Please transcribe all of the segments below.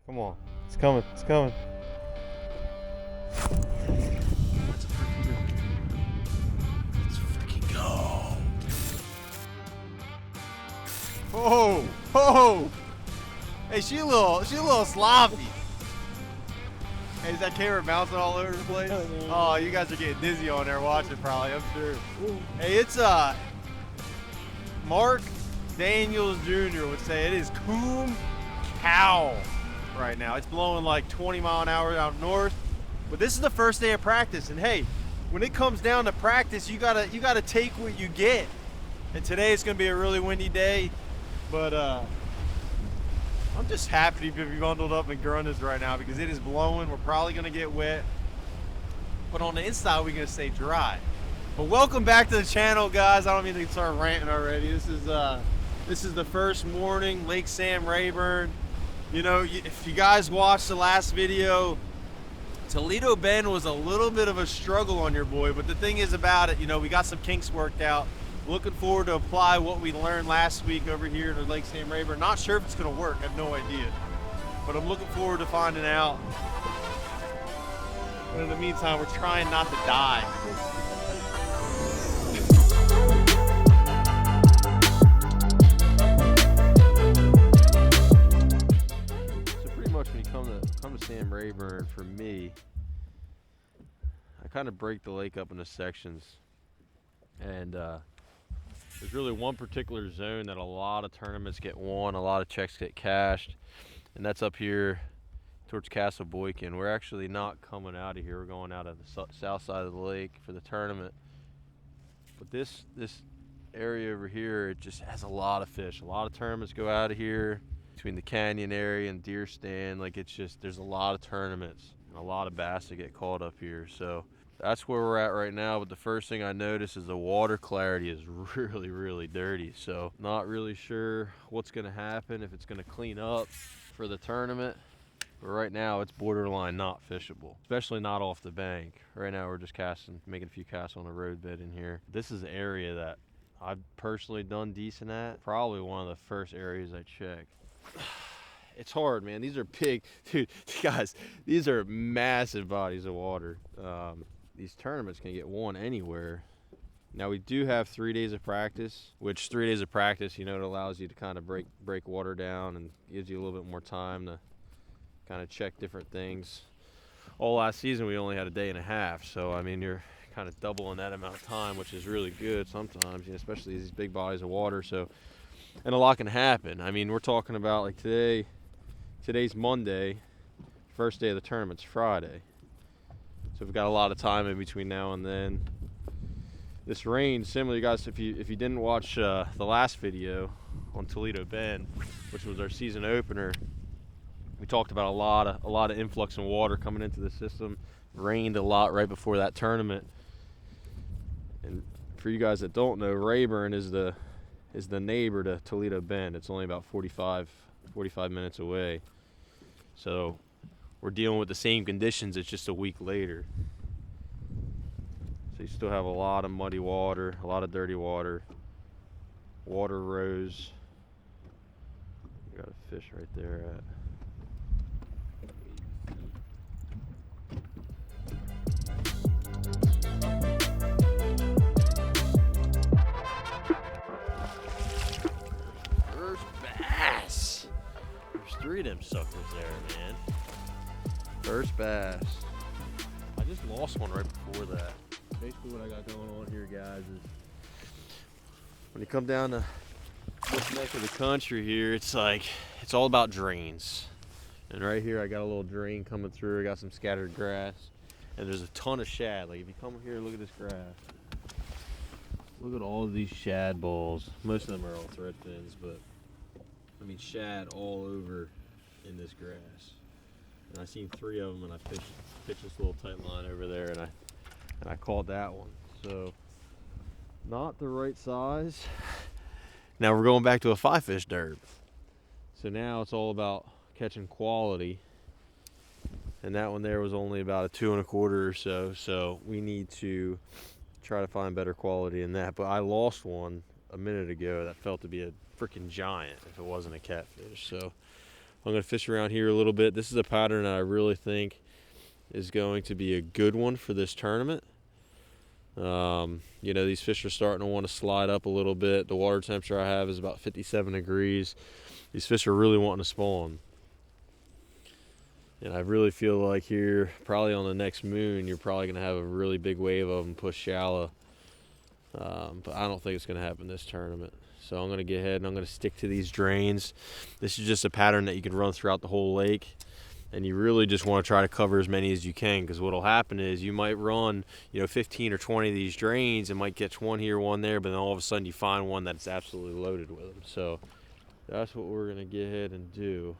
Come on. It's coming. It's coming. Let's freaking go. Oh! Oh! Hey, she a little sloppy. Hey, is that camera bouncing all over the place? Oh, you guys are getting dizzy on there watching probably, I'm sure. Hey, it's Mark Daniels Jr. would say it is coom cow right now. It's blowing like 20 mile an hour out north. But this is the first day of practice, and hey, when it comes down to practice, you gotta take what you get. And today it's gonna be a really windy day, but I'm just happy to be bundled up in Grundis right now because it is blowing. We're probably gonna get wet, but on the inside we're gonna stay dry. But welcome back to the channel, guys. I don't mean to start ranting already. This is the first morning, Lake Sam Rayburn. You know, if you guys watched the last video, Toledo Bend was a little bit of a struggle on your boy, but the thing is about it, you know, we got some kinks worked out. Looking forward to apply what we learned last week over here to Lake Sam Rayburn. Not sure if it's gonna work, I have no idea. But I'm looking forward to finding out. But in the meantime, we're trying not to die. So pretty much when you come to Sam Rayburn, for me, I kind of break the lake up into sections. And there's really one particular zone that a lot of tournaments get won, a lot of checks get cashed, and that's up here towards Castle Boykin. We're actually not coming out of here. We're going out of the south side of the lake for the tournament. But this area over here, it just has a lot of fish. A lot of tournaments go out of here between the canyon area and deer stand. Like, it's just, there's a lot of tournaments and a lot of bass that get caught up here. So that's where we're at right now, but the first thing I notice is the water clarity is really, really dirty. So not really sure what's gonna happen, if it's gonna clean up for the tournament. But right now it's borderline not fishable, especially not off the bank. Right now we're just casting, making a few casts on the roadbed in here. This is an area that I've personally done decent at. Probably one of the first areas I check. It's hard, man. These are big, dude, guys, these are massive bodies of water. These tournaments can get won anywhere. Now we do have 3 days of practice, which 3 days of practice, you know, it allows you to kind of break water down and gives you a little bit more time to kind of check different things. All last season we only had a day and a half, so I mean you're kind of doubling that amount of time, which is really good sometimes, you know, especially these big bodies of water. So, and a lot can happen. I mean, we're talking about like today's Monday, first day of the tournament's Friday. So we've got a lot of time in between now and then. This rain, similar, you guys, if you didn't watch the last video on Toledo Bend, which was our season opener, we talked about a lot of influx in water coming into the system. Rained a lot right before that tournament. And for you guys that don't know, Rayburn is the neighbor to Toledo Bend. It's only about 45 minutes away. So we're dealing with the same conditions, it's just a week later. So you still have a lot of muddy water, a lot of dirty water. Water rose. You got a fish right there at first bass. There's 3 of them suckers there, man. First bass. I just lost one right before that. Basically what I got going on here, guys, is when you come down to this neck of the country here, it's like, it's all about drains. And right here I got a little drain coming through. I got some scattered grass, and there's a ton of shad. Like, if you come here, look at this grass. Look at all of these shad balls. Most of them are all thread fins, but I mean shad all over in this grass. And I seen 3 of them, and I pitched this little tight line over there, and I caught that one. So not the right size. Now we're going back to a 5-fish derb. So now it's all about catching quality. And that one there was only about a 2 1/4 or so. So we need to try to find better quality in that. But I lost one a minute ago that felt to be a freaking giant if it wasn't a catfish. So I'm going to fish around here a little bit. This is a pattern that I really think is going to be a good one for this tournament. You know, these fish are starting to want to slide up a little bit. The water temperature I have is about 57 degrees. These fish are really wanting to spawn. And I really feel like here, probably on the next moon, you're probably going to have a really big wave of them push shallow. But I don't think it's going to happen this tournament. So I'm going to get ahead and I'm going to stick to these drains. This is just a pattern that you can run throughout the whole lake. And you really just want to try to cover as many as you can, because what will happen is you might run, you know, 15 or 20 of these drains and might catch one here, one there, but then all of a sudden you find one that's absolutely loaded with them. So that's what we're going to get ahead and do.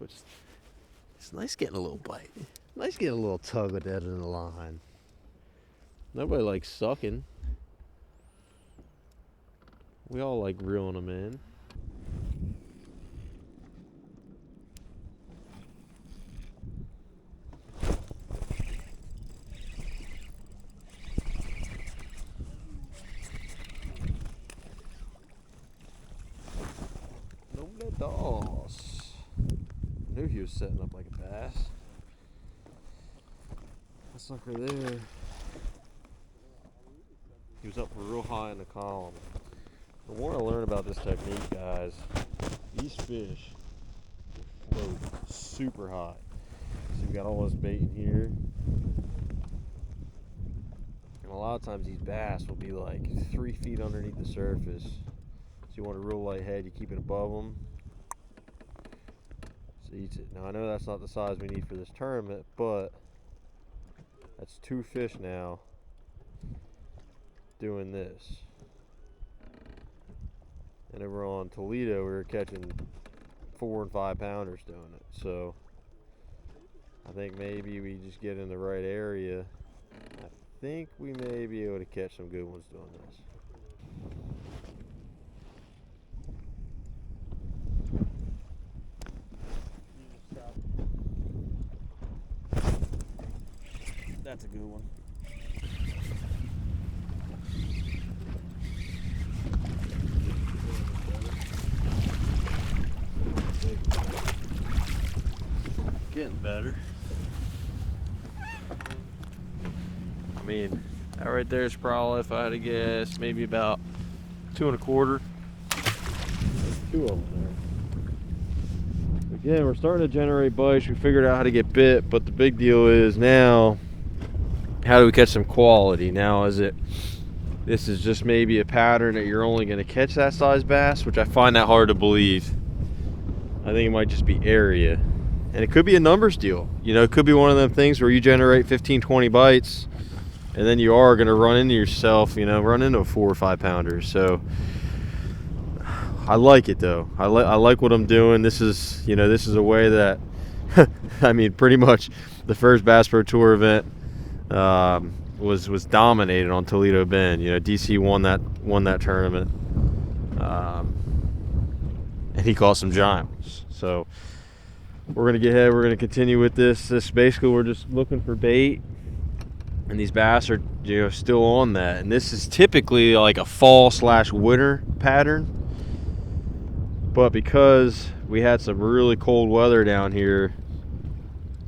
But it's nice getting a little bite. Nice getting a little tug with that in the line. Nobody likes sucking. We all like reeling them in. Doss. Knew he was setting up like a bass. That sucker there. He was up real high in the column. The more I learn about this technique, guys, these fish float super high. So we got all this bait in here. And a lot of times these bass will be like 3 feet underneath the surface. So you want a real light head, you keep it above them. Eats it. Now I know that's not the size we need for this tournament, but that's 2 fish now doing this. And over on Toledo we were catching 4 and 5 pounders doing it. So I think maybe we just get in the right area. I think we may be able to catch some good ones doing this. That's a good one. Getting better. I mean, that right there is probably, if I had to guess, maybe about 2 1/4. 2 of them there. Again, we're starting to generate bites. We figured out how to get bit, but the big deal is now, how do we catch some quality? Now, this is just maybe a pattern that you're only going to catch that size bass, which I find that hard to believe. I think it might just be area. And it could be a numbers deal. You know, it could be one of them things where you generate 15, 20 bites, and then you are going to run into yourself, you know, run into a 4 or 5 pounder. So I like it though. I like what I'm doing. This is, you know, this is a way that, I mean, pretty much the first Bass Pro Tour event was dominated on Toledo Bend. You know, DC won that tournament, and he caught some giant ones. So we're gonna get ahead. We're gonna continue with this. Basically, we're just looking for bait, and these bass are, you know, still on that. And this is typically like a fall/winter pattern, but because we had some really cold weather down here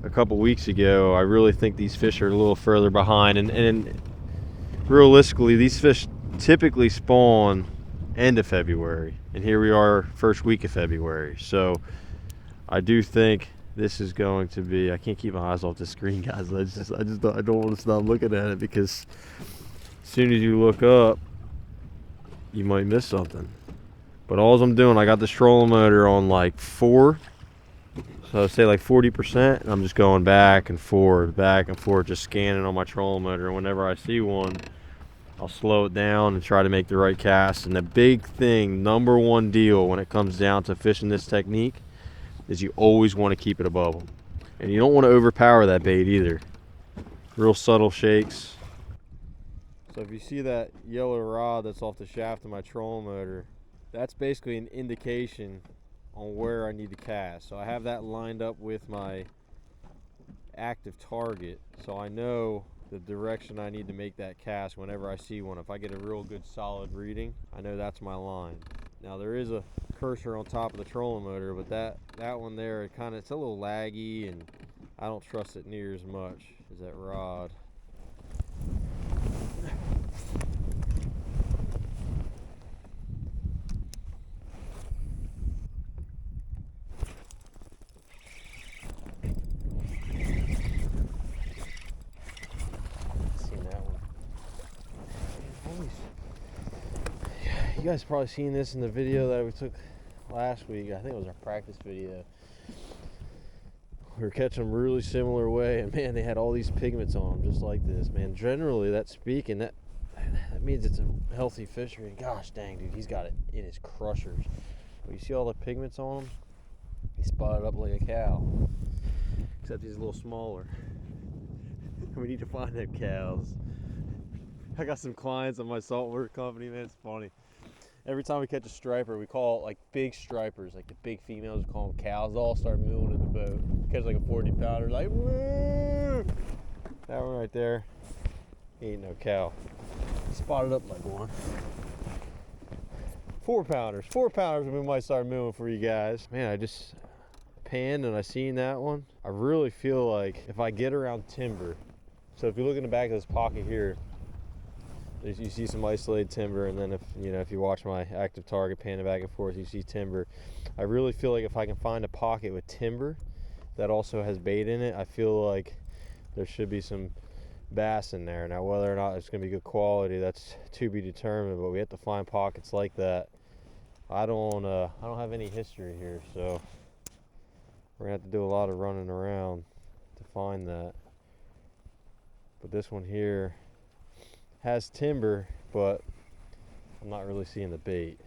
a couple weeks ago, I really think these fish are a little further behind. And realistically, these fish typically spawn end of February, and here we are first week of February. So I do think this is going to be, I can't keep my eyes off the screen, guys. I don't want to stop looking at it, because as soon as you look up, you might miss something. But all I'm doing, I got this trolling motor on like 4, so say like 40%, and I'm just going back and forth, just scanning on my trolling motor. And whenever I see one, I'll slow it down and try to make the right cast. And the big thing, number one deal when it comes down to fishing this technique, is you always want to keep it above them. And you don't want to overpower that bait either. Real subtle shakes. So if you see that yellow rod that's off the shaft of my trolling motor, that's basically an indication on where I need to cast. So I have that lined up with my active target, so I know the direction I need to make that cast whenever I see one. If I get a real good solid reading, I know that's my line. Now there is a cursor on top of the trolling motor, but that one there, it's a little laggy, and I don't trust it near as much as that rod. You guys probably seen this in the video that we took last week. I think it was our practice video. We were catching them really similar way, and man, they had all these pigments on them just like this, man. Generally, that's speaking, that means it's a healthy fishery. And gosh dang, dude, he's got it in his crushers. But you see all the pigments on him? He spotted up like a cow, except he's a little smaller. We need to find them cows. I got some clients on my saltwater company, man. It's funny. Every time we catch a striper, we call it like big stripers, like the big females, we call them cows. They'll all start mooing in the boat. Catch like a 40 pounder, like moo! That one right there, he ain't no cow. Spotted up like one. 4 pounders, we might start mooing for you guys. Man, I just panned and I seen that one. I really feel like if I get around timber, so if you look in the back of this pocket here, you see some isolated timber, and then if you watch my active target panning back and forth, you see timber. I really feel like if I can find a pocket with timber that also has bait in it, I feel like there should be some bass in there. Now, whether or not it's going to be good quality, that's to be determined, but we have to find pockets like that. I don't have any history here, so we're going to have to do a lot of running around to find that. But this one here has timber, but I'm not really seeing the bait.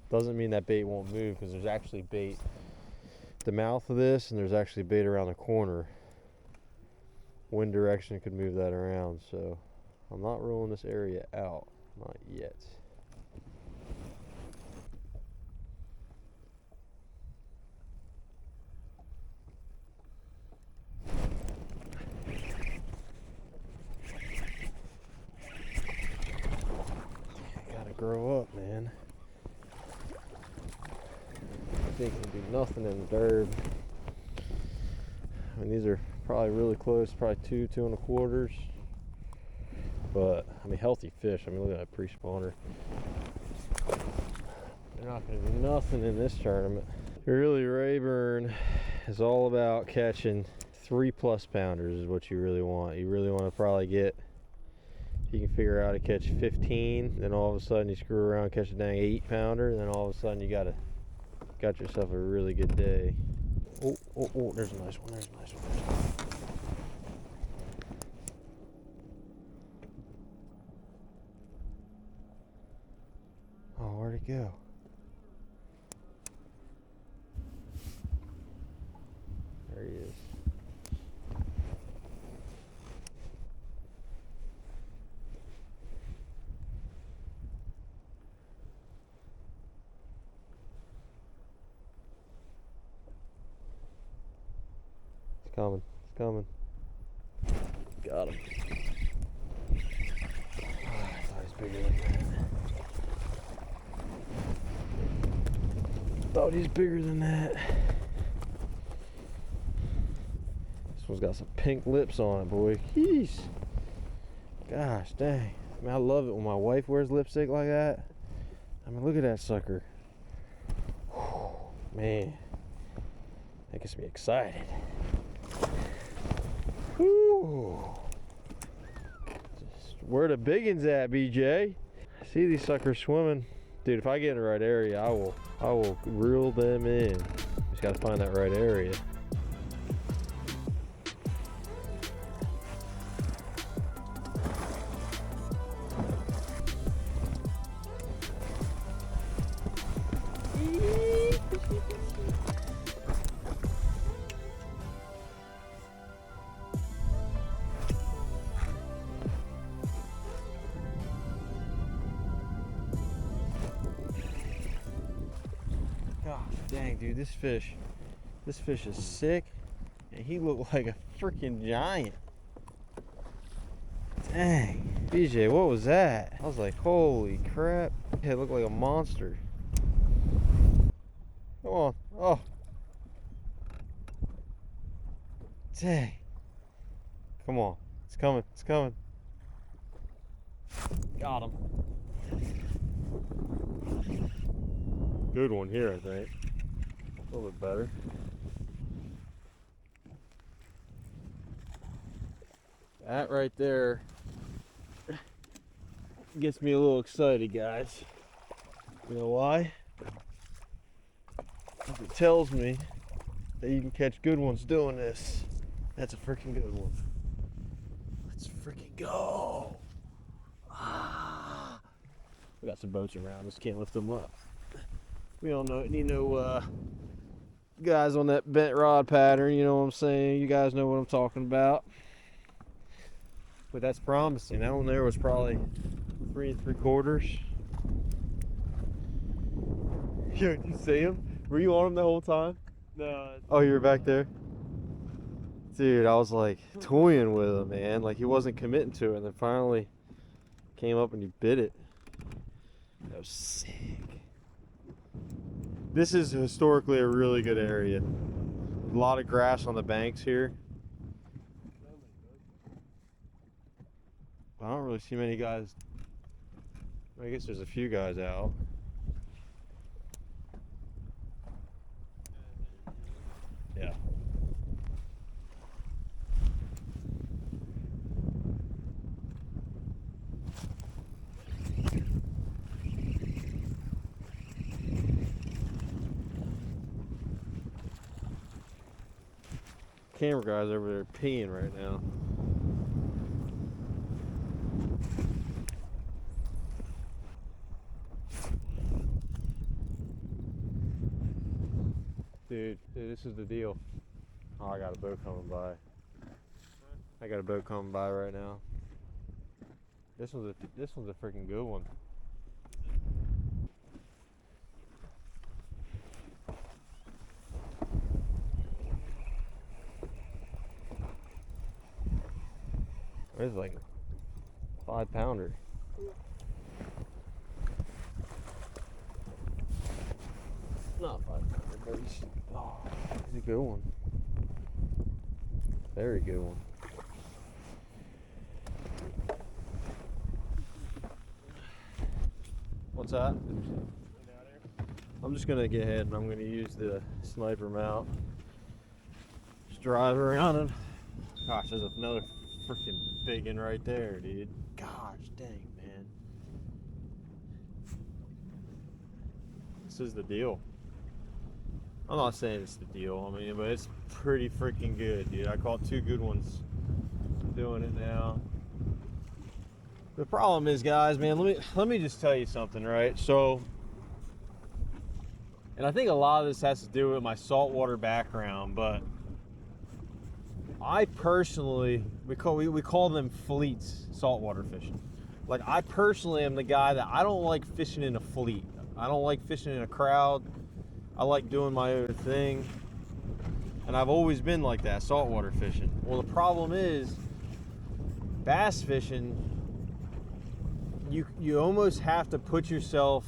Doesn't mean that bait won't move, because there's actually bait at the mouth of this, and there's actually bait around the corner. Wind direction could move that around, so I'm not ruling this area out, not yet. Grow up, man. I think it can do nothing in the derb. I mean, these are probably really close, probably 2 1/4. But I mean, healthy fish. I mean, look at that pre-spawner. They're not going to do nothing in this tournament. Really, Rayburn is all about catching 3+ pounders is what you really want. You really want to probably get, you can figure out how to catch 15, then all of a sudden you screw around and catch a dang 8 pounder, and then all of a sudden you got yourself a really good day. Oh, there's a nice one, Oh, where'd it go? There he is. It's coming. Got him. I thought he was bigger than that. Thought he's bigger than that. This one's got some pink lips on it, boy. Jeez. Gosh dang. I mean, I love it when my wife wears lipstick like that. I mean, look at that sucker. Whew, man. That gets me excited. Woo. Where the biggins at, BJ? I see these suckers swimming. Dude, if I get in the right area, I will reel them in. Just gotta find that right area. Dang, dude, this fish is sick, and he looked like a freaking giant. Dang, BJ, what was that? I was like, holy crap. It looked like a monster. Come on. Oh. Dang. Come on. It's coming. It's coming. Got him. Good one here, I think. A little bit better. That right there gets me a little excited, guys. You know why? Because it tells me that you can catch good ones doing this. That's a freaking good one. Let's freaking go. Ah. We got some boats around us, can't lift them up. We don't need no guys on that bent rod pattern, you know what I'm saying? You guys know what I'm talking about. But that's promising. That one there was probably 3 3/4. Yo, did you see him? Were you on him the whole time? No. Oh, you were back there? Dude, I was like toying with him, man. Like he wasn't committing to it, and then finally came up and he bit it. That was sick. This is historically a really good area. A lot of grass on the banks here. I don't really see many guys. I guess there's a few guys out. Yeah. Camera guy's over there peeing right now. Dude, this is the deal. Oh, I got a boat coming by. I got a boat coming by right now. This one's a freaking good one. It's like a 5-pounder. Not 5-pounder, but he's a good one. Very good one. What's that? I'm just gonna get ahead and I'm gonna use the sniper mount. Just drive around and gosh, there's another freaking big one right there, dude. Gosh dang, man. This is the deal. I'm not saying it's the deal, I mean, but it's pretty freaking good, dude. I caught 2 good ones doing it now. The problem is, guys, man, let me just tell you something, right? So, and I think a lot of this has to do with my saltwater background, but I personally, we call them fleets, saltwater fishing. Like, I personally am the guy that I don't like fishing in a fleet. I don't like fishing in a crowd. I like doing my own thing. And I've always been like that, saltwater fishing. Well, the problem is, bass fishing, you almost have to put yourself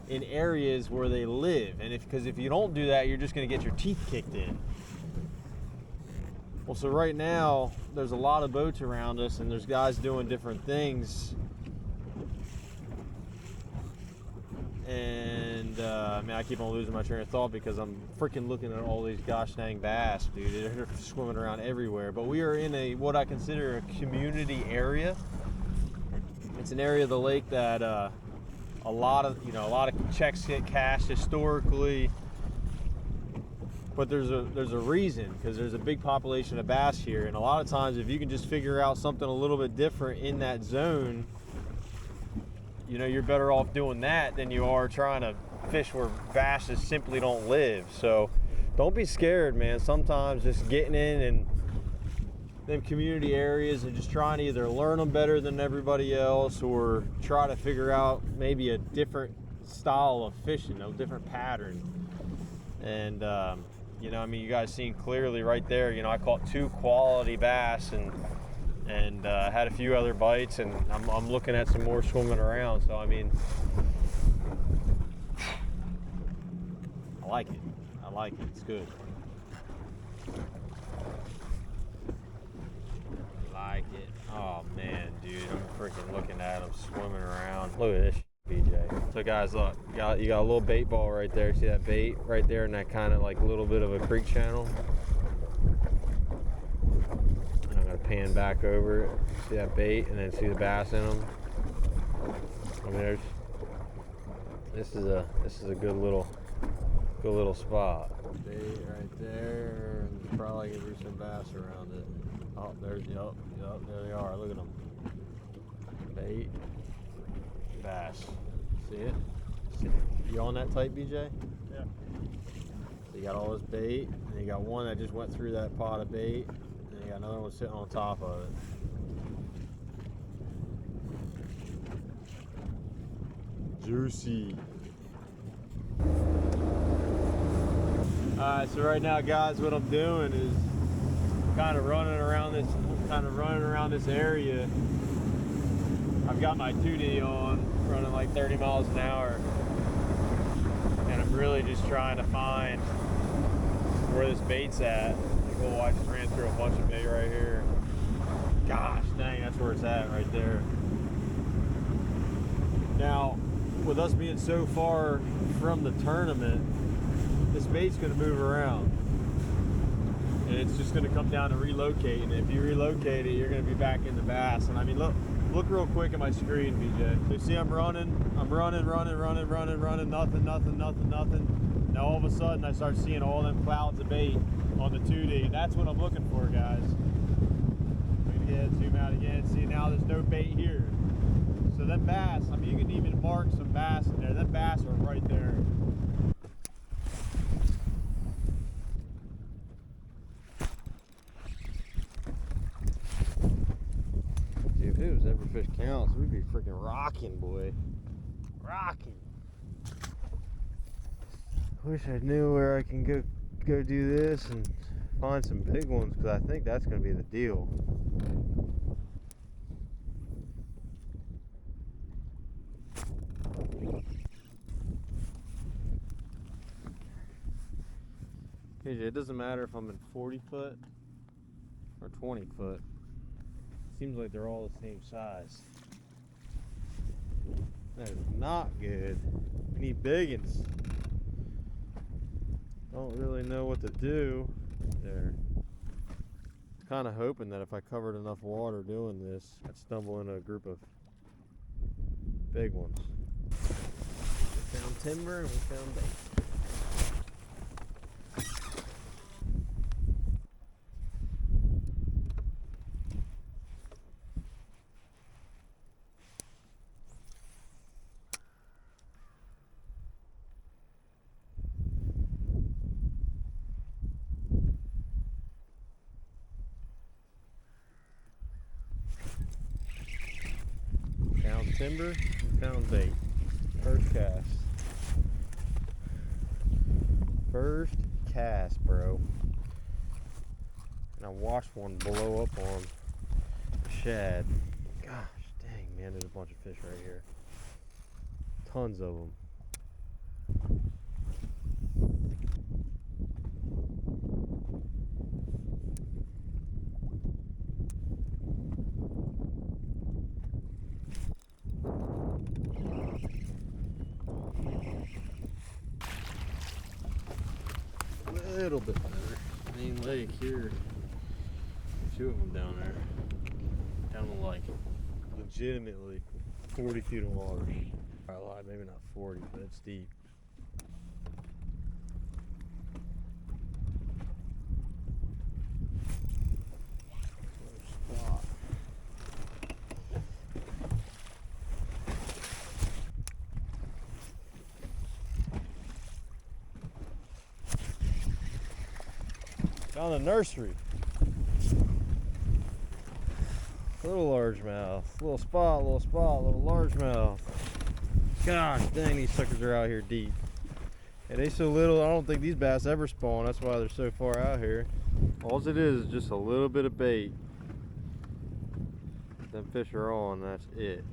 in areas where they live. And because if you don't do that, you're just gonna get your teeth kicked in. Well, so right now, there's a lot of boats around us and there's guys doing different things. And man, I keep on losing my train of thought because I'm freaking looking at all these gosh dang bass, dude. They're swimming around everywhere. But we are in what I consider a community area. It's an area of the lake that a lot of checks get cashed historically. But there's a reason, because there's a big population of bass here, and a lot of times if you can just figure out something a little bit different in that zone, you know, you're better off doing that than you are trying to fish where bass just simply don't live. So don't be scared, man. Sometimes just getting in and them community areas and just trying to either learn them better than everybody else or try to figure out maybe a different style of fishing, a different pattern. And you know, I mean, you guys seen clearly right there, you know, I caught 2 quality bass and had a few other bites, and I'm looking at some more swimming around. So I mean, I like it. I like it. It's good. Like it. Oh man, dude, I'm freaking looking at him swimming around. Look at this BJ. So guys, look, you got a little bait ball right there. See that bait right there in that kind of like little bit of a creek channel? And I'm gonna pan back over it. See that bait, and then see the bass in them. I mean, this is a good little spot. Bait right there, and probably gonna be some bass around it. Oh, there's, yup, there they are. Look at them. Bait, bass. See it? You on that type, BJ? Yeah. So you got all this bait, and you got one that just went through that pot of bait, and you got another one sitting on top of it. Juicy. Alright, so right now, guys, what I'm doing is kind of running around this area. I've got my 2D on, running like 30 miles an hour, and I'm really just trying to find where this bait's at. Like, oh, I just ran through a bunch of bait right here. Gosh dang, that's where it's at right there. Now, with us being so far from the tournament, this bait's going to move around. And it's just going to come down to relocate. And if you relocate it, you're going to be back in the bass. And I mean, look real quick at my screen, BJ. So you see I'm running, nothing. Now all of a sudden I start seeing all them clouds of bait on the 2D. That's what I'm looking for, guys. Again, zoom out again. See, now there's no bait here. So them bass, I mean, you can even mark some bass in there. Them bass are right there. If it was Everfish Counts, we'd be freaking rocking, boy. Rocking. Wish I knew where I can go do this and find some big ones, because I think that's going to be the deal. It doesn't matter if I'm in 40 foot or 20 foot. Seems like they're all the same size. That is not good. We need biggins. Don't really know what to do there. Kind of hoping that if I covered enough water doing this, I'd stumble into a group of big ones. We found timber and we found bait. Found timber, found bait. First cast. First cast, bro. And I watched one blow up on a shad. Gosh dang, man, there's a bunch of fish right here. Tons of them. A little bit better. Main lake here. Two of them down there. Down the lake. Legitimately 40 feet of water. I lied, maybe not 40, but it's deep. Spot. Found a nursery. Little largemouth. Little spot, little largemouth. Gosh dang, these suckers are out here deep. And they so little, I don't think these bass ever spawn. That's why they're so far out here. All it is just a little bit of bait. Them fish are on, that's it.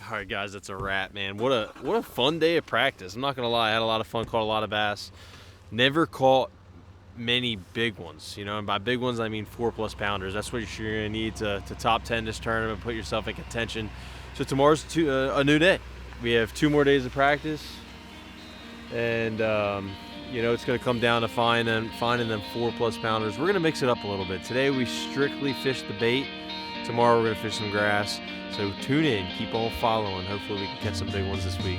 All right, guys, that's a wrap, man. What a fun day of practice. I'm not gonna lie, I had a lot of fun, caught a lot of bass. Never caught many big ones, you know, and by big ones I mean 4+ pounders. That's what you're gonna need to top 10 this tournament, put yourself in contention. So tomorrow's a new day. We have 2 more days of practice, and you know, it's gonna come down to finding them 4+ pounders. We're gonna mix it up a little bit. Today we strictly fish the bait. Tomorrow we're gonna fish some grass. So tune in, keep on following. Hopefully we can catch some big ones this week.